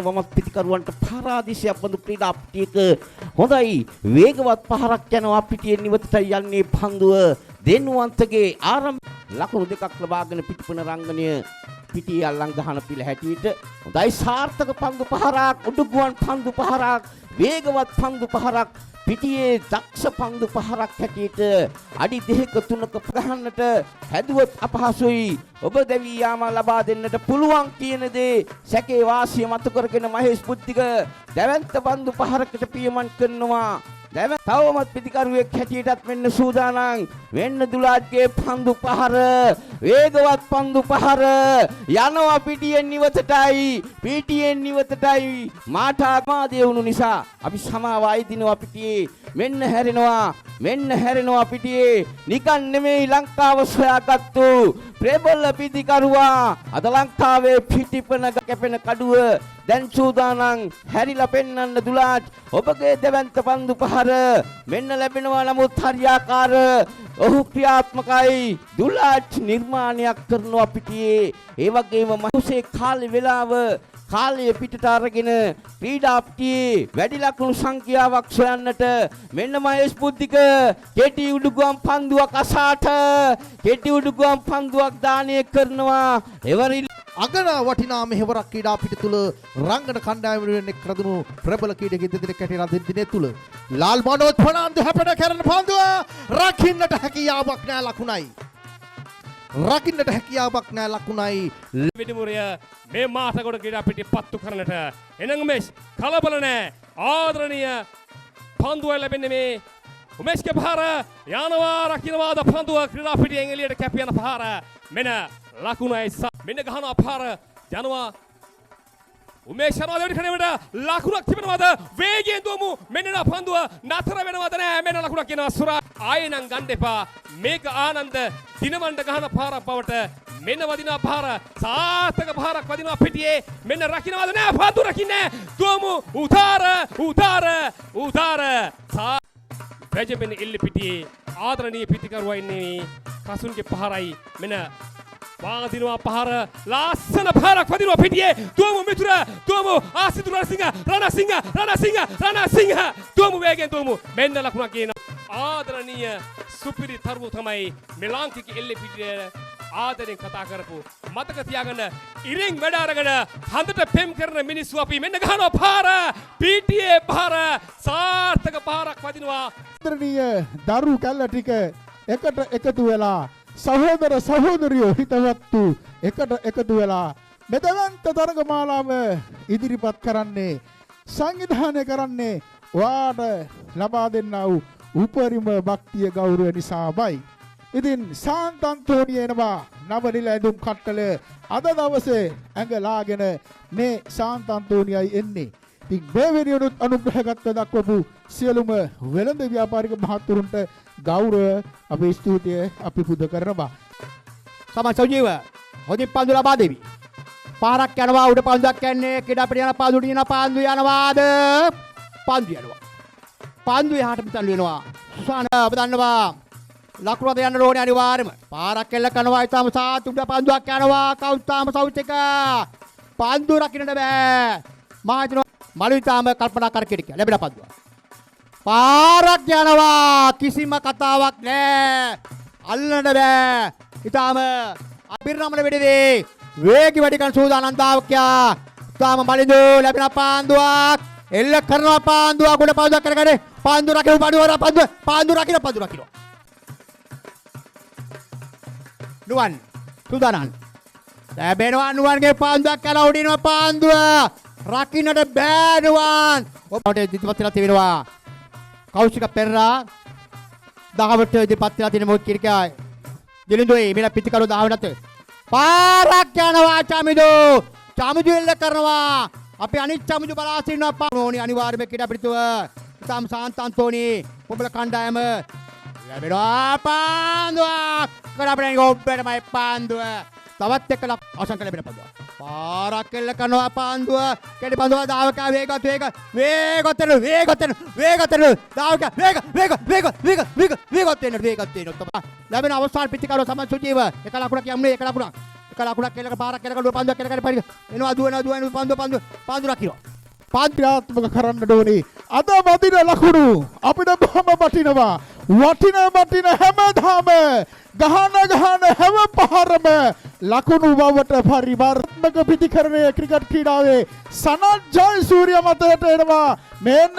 බලන්න වමත් පිටිකරුවන්ට පරාදිශයක් බඳු ක්‍රීඩා පිටියක හොඳයි වේගවත් පහරක් යනවා පිටියෙන් ඉවතටයි යන්නේ පන්දුව දෙන්නුවන්තගේ ආරම්භ ලකුණු දෙකක් ලබාගෙන පිටිපන රංගනය පිටිය අල්ලන් ගහන පිළ හැටියට හොඳයි සාර්ථක පන්දු පහරක් උඩුගුවන් පන්දු පහරක් වේගවත් පන්දු පහරක් පිටියේ දක්ෂ පන්දු පහරක් හැටියට අඩි 2ක 3ක ගහන්නට හැදුවත් අපහසුයි ඔබ දෙවි යාම ලබා දෙන්නට පුළුවන් කියන දේ සැකේ වාසිය මතු කරගෙන මහේෂ් බුද්ධික දැවැන්ත පන්දු පහරකට පියමන් කරනවා තවමත් පිටිකරුවෙක් හැටියටත් වෙන්න සූදානම් වෙන්න දුලාත්ගේ පන්දු පහර වේගවත් පන්දු පහර යනවා පිටියෙන් නිවතටයි මාට ආමාදේ වුණු නිසා අපි සමාවයි දිනවා පිටියේ මෙන්න හැරෙනවා පිටියේ නිකන් නෙමෙයි ලංකාව සොයාගත්තු ප්‍රබල පිටිකරුවා අද ලංකාවේ පිටිපන කැපෙන කඩුව දැන් සූදානම් හැරිලා පෙන්වන්න දුලාත් ඔබගේ දෙවන්ත පන්දු පහර මෙන්න ලැබෙනවා නමුත් හරියාකාර ඔහු ක්‍රියාත්මකයි දුලාත් නිර්මාණයක් කරනවා පිටියේ ඒ වගේම මනුසේ කාලය පිටට අරගෙන ක්‍රීඩා පිටියේ වැඩි ලකුණු සංඛ්‍යාවක් සොයන්නට මෙන්න මහේෂ් බුද්ධික කෙටි උඩුගම් පන්දුවක් අසාට කෙටි උඩුගම් පන්දුවක් දානය කරනවා එවරින් අගනා වටිනා මෙහෙවරක් ක්‍රීඩා පිට තුල රංගන කණ්ඩායම වෙනුවෙන් කරදුණු ප්‍රබල ක්‍රීඩකයෙක් දෙදෙනෙක් හැටියට අද දිනේ තුල ලාල් මනෝජ් ප්‍රනාන්දු හැපෙන කරන පන්දුව රකින්නට හැකියාවක් නැහැ ලකුණයි විදිමුරය මේ මාසකොට ක්‍රීඩා පිටිය පත්තු කරන්නට එනං උමේෂ් කලබල නැහැ ආදරණීය පන්දුව ලැබෙන්නේ මේ උමේෂ්ගේ පහර යනවා රකින්නවාද පන්දුව ක්‍රීඩා පිටියෙන් එළියට කැපියන පහර මෙන්න ලකුණයි මෙන්න ගහනවා පහර යනවා උමේෂ් යනවා දෙවිට කණේට ලකුණක් තිබෙනවද වේගයෙන් දුවමු මෙන්න පන්දුව නතර වෙනවද නැහැ මෙන්න ලකුණක් එනවා සුරා ආයෙ නම් ගන්න එපා මේක ආනන්ද දිනවන්ට ගහන පාරක් බවට මෙන්න වදිනවා පාර සාර්ථක පාරක් වදිනවා පිටියේ මෙන්න රකින්නවද නැහැ පන්දු රකින්නේ දුවමු උදාර රජබෙන් ඉල්ල පිටියේ ආදරණීය පිටිකරුවා ඉන්නේ කසුන්ගේ පහරයි මෙන්න වාදිනවා පහර ලස්සන පහරක් වදිනවා පිටියේ දුවමු මිතුර දුවමු ආසිතු රණසිංහ දුවමු වේගෙන් දුවමු මෙන්න ලකුණක් ගේන ආදරණීය සුපිරි තරුව තමයි මේ ලාංකික එල්ලේ පිටියේ ආදරෙන් කතා කරපු මතක තියාගන්න ඉරෙන් වැඩ අරගෙන හඳට පෙම් කරන මිනිස්සු අපි මෙන්න ගහනවා පාර පිටියේ පාර සාර්ථක පාරක් වදිනවා ආදරණීය දරු කැල්ල ටික එකට එකතු වෙලා සහෝදර සහෝදරියෝ හිතවත්තු එකට එකතු වෙලා මෙදවන්ත තරගමාලාව ඉදිරිපත් කරන්නේ සංවිධානය කරන්නේ ඔයාට ලබා දෙන්නා වූ උපරිම භක්තිය ගෞරවය නිසාමයි. ඉතින් සාන්ත අන්තෝනිය එනවා නවනිල ඇඳුම් කට්ටල අද දවසේ ඇඟලාගෙන මේ සාන්ත අන්තෝනියයි එන්නේ. ඉතින් මේ වෙනුවෙන් අනුග්‍රහගත දක්වපු සියලුම වෙළඳ ව්‍යාපාරික මහතුරුන්ට ගෞරව අපේ ස්තුතිය අපි පුද කරනවා. සමන් සෞජීව හොඳින් පන්දු ලබා දෙවි. පාරක් යනවා උඩ පන්දුවක් යන්නේ ක්‍රීඩා පිටිය යන පන්දු යනවාද පන්දු යනවා. පන්දු එහාට පිටන් වෙනවා. සුසාන ඔබ දන්නවා ලකුණට යන්න ඕනේ අනිවාර්යයෙන්ම. පාරක් එල්ල කරනවා ඊටම සාත් උඩ පන්දුවක් යනවා කවුතාම සෞච් එක පන්දු රකින්නට බෑ. මා හිතනවා මලුවිතාම කල්පනා කර කෙටික ලැබෙන පන්දුව. පාරක් යනවා කිසිම කතාවක් නෑ. අල්ලන්න බෑ. ඊටම අබිරමණ වෙඩේ වේගි වැඩිකන් සූදානම් දාවකයා. ඊටම මලින්දු ලැබෙන පන්දුවක් එල්ල කරනවා පන්දුවක් උඩ පන්දුවක් කරගෙන පන්දු රකින්න පන්දු රකින්න නුවන් සූදානම් ලැබෙනවා නුවන්ගේ පන්දුවක් කලා උඩිනවා පන්දුව රකින්නට බෑ නුවන් ඔබට ඉදිරිපත් වෙලා තිබෙනවා කෞශික පෙරරා දහවට ඉදිරිපත් වෙලා තියෙන මොකක් කිරිකයි දිලිඳුයි මෙලා පිටිකරු දහවනත් පාරක් යනවා චමිදු එල්ල කරනවා අපි අනිත් චමිදු බලා සිටිනවා පානෝනි අනිවාර්යයෙන්ම කිඩ පිටුව සම් සාන්ත අන්තෝනි පොබල කණ්ඩායම ලැබෙනවා පන්දුවක් කරපරෙන් ඔබ්බෙටමයි පන්දුව තවත් එක්ක අවසන් ලැබෙන පන්දුව පාරක් එල්ල කරනවා පන්දුව කෙටි පන්දුව දාවක වේගත් වෙන දාවක වේගත් වෙන ලැබෙන අවස්ථාන පිටිකරුව සමන් සුජීව එක ලකුණක් යන්නේ එක ලකුණක් එක ලකුණක් කෙලක පාරක් කෙලක දුව පන්දුවක් කෙලකට පරිග එනවා දුවන පන්දු රකින්න ක්‍රියාත්මක කරන්න ඕනේ. අද වදින ලකුණු අපිට බොහොම වටිනවා. වටින හැමදාම ගහන හැම පහරම ලකුණු බවට පරිවර්තක පිටිකරණය ක්‍රිකට් ක්‍රීඩාවේ සනත් ජයසූරිය මතයට එනවා. මෙන්න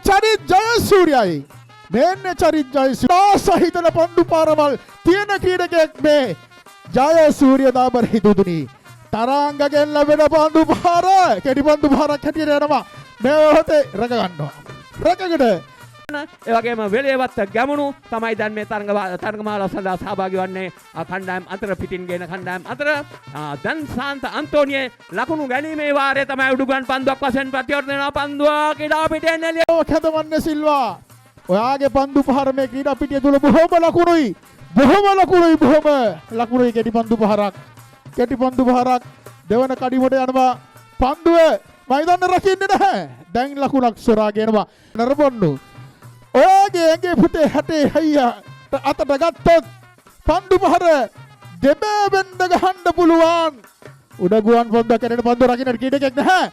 චරිත් ජයසූරියයි. චරිත් ජයසූරිය සහිතන පන්දු පාරවල් තියෙන ක්‍රීඩකයෙක් මේ ජයසූරිය දාබර හිතුදුනි. තරංගගෙන් ලැබෙන පන්දු පහර කෙටි පන්දු පහරක් හැටියට යනවා. මේ හොතේ රැක ගන්නවා. රැකගෙන ඒ වගේම වෙලේවත් ගැමුණු තමයි දැන් මේ තරඟමාලා සඳහා සහභාගී වන්නේ කණ්ඩායම් අතර පිටින් ගෙන කණ්ඩායම් අතර දැන් ශාන්ත අන්තෝනියේ ලකුණු ගැනීමේ වාරය තමයි උඩුගන් පන්දුවක් වශයෙන් ප්‍රතිවර්තන වෙනවා. පන්දුව ක්‍රීඩා පිටියෙන් එළිය කැදවන්නේ සිල්වා. ඔයාගේ පන්දු පහර මේ ක්‍රීඩා පිටිය තුල බොහොම ලකුණුයි. බොහොම ලකුණුයි කෙටි පන්දු පහරක්. කෙටි පන්දු පහරක් දෙවන කඩිමට යනවා. පන්දුව මයිදන්න රකින්නේ නැහැ. දැන් ලකුණක් සොරා ගෙනවා. නරබොන්නු. ඔයාගේ ඇඟේ පුතේ හැටේ හයියා අතට ගත්තොත් පන්දු පහර දෙබෑවෙන්ද ගහන්න පුළුවන්. උඩගුවන් පන්දුව කරන පන්දුව රකින්න ක්‍රීඩකෙක් නැහැ.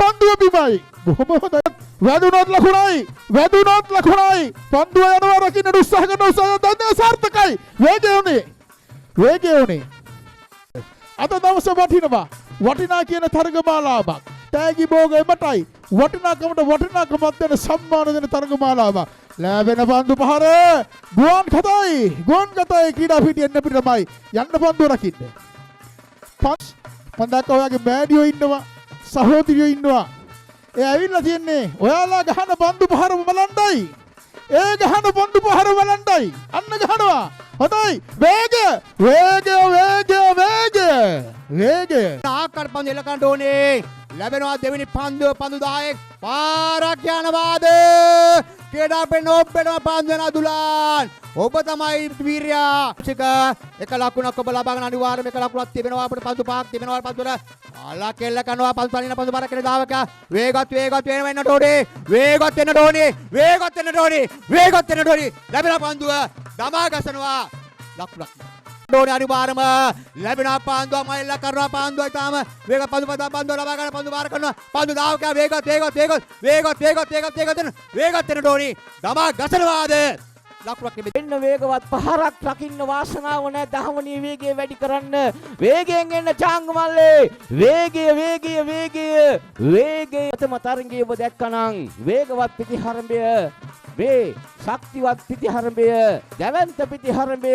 පන්දුව බිමයි. බොහොම හොඳයි. වැදුනොත් ලකුණයි. පන්දුව යනවා රකින්න උත්සාහ කරන දැන් සාර්ථකයි. වේගය උනේ. අද දවස වටිනා කියන තරගමාලාවක්. තෑගි භෝග එමටයි. වටිනාකමක් දෙන සම්මාන දෙන තරගමාලාවක්. ලැබෙන පන්දු පහර ගුවන් කතයි ක්‍රීඩා පිටියෙන් අපිටමයි යන්න පන්දුව රකින්න. පන්දක් ඔයාගේ මෑඩියෝ ඉන්නවා. සහෝදරියෝ ඉන්නවා. ඒ ඇවිල්ලා තියන්නේ ඔයාලා ගහන පන්දු පහර බලන්නයි. අන්න ගහනවා. හොඳයි. වේගය. ආකාර පන්දු එලකන්න ඕනේ. ලැබෙනවා දෙවෙනි පන්දුව පන්දු 10ක් පාරක් යනවාද ක්‍රීඩා පිටින් ඔබ්බෙනවා පන්දු යන දුලාන්. ඔබ තමයි වීරයා. එක ලකුණක් ඔබ ලබාගෙන අනිවාර්යයෙන්ම එක ලකුණක් තිබෙනවා. අපිට පන්දු පහක් තිබෙනවා. පන්දුර අලා කෙල්ල කරනවා. පන්දු පනින පන්දු පාරක් කියලා දාවක වේගවත් වෙන්නට ඕනේ. ලැබෙන පන්දුව දමා ගසනවා. ලකුණක් ඩෝනේ අනිවාර්යම ලැබෙන පන්දුව මයිල්ලා කරනවා. පන්දුව ඊටාම වේග පන්දු ලබා ගන්න පන්දු පාර කරනවා. පන්දු දාවක වේගවත් වෙන ඩෝනේ දමා ගසනවාද ලකුණක් එන්න වේගවත් පහරක් රකින්න වාසනාව නැහැ. දහවණී වේගය වැඩි කරන්න. වේගයෙන් එන්න චාංග මල්ලේ. වේගය. ප්‍රථම තරඟයේ ඔබ දැක්කනම් වේගවත් පිටිහරඹය මේ ශක්තිවත් පිටිහරඹය දැවැන්ත පිටිහරඹය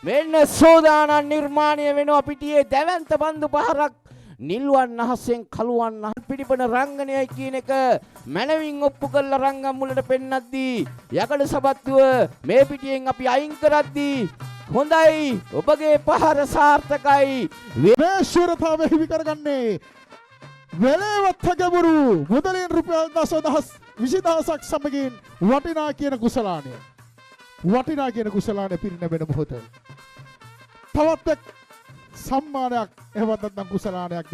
මෙන්න සෝදානම් නිර්මාණය වෙනවා. පිටියේ දැවැන්ත පන්දු පහරක් නිල්වන් අහසෙන් කළුවන් අහන් පිටිපන රංගනයයි කියන එක මනවින් ඔප්පු කරලා රංගම් මුලට පෙන්නද්දී යකඩ සබත්තුව මේ පිටියෙන් අපි අයින් කරද්දී හොඳයි. ඔබගේ පහර සාර්ථකයි. මේ ශූරතාව හිමි කරගන්නේ වෙලේවත් ගැඹුරු මුදලින් රුපියල් 20,000ක් සමගින් වටිනා කියන කුසලානය පිරිනැමෙන මොහොත. තවත් එක් සම්මානයක් එහෙවත් නැත්නම් කුසලානයක් දෙන්න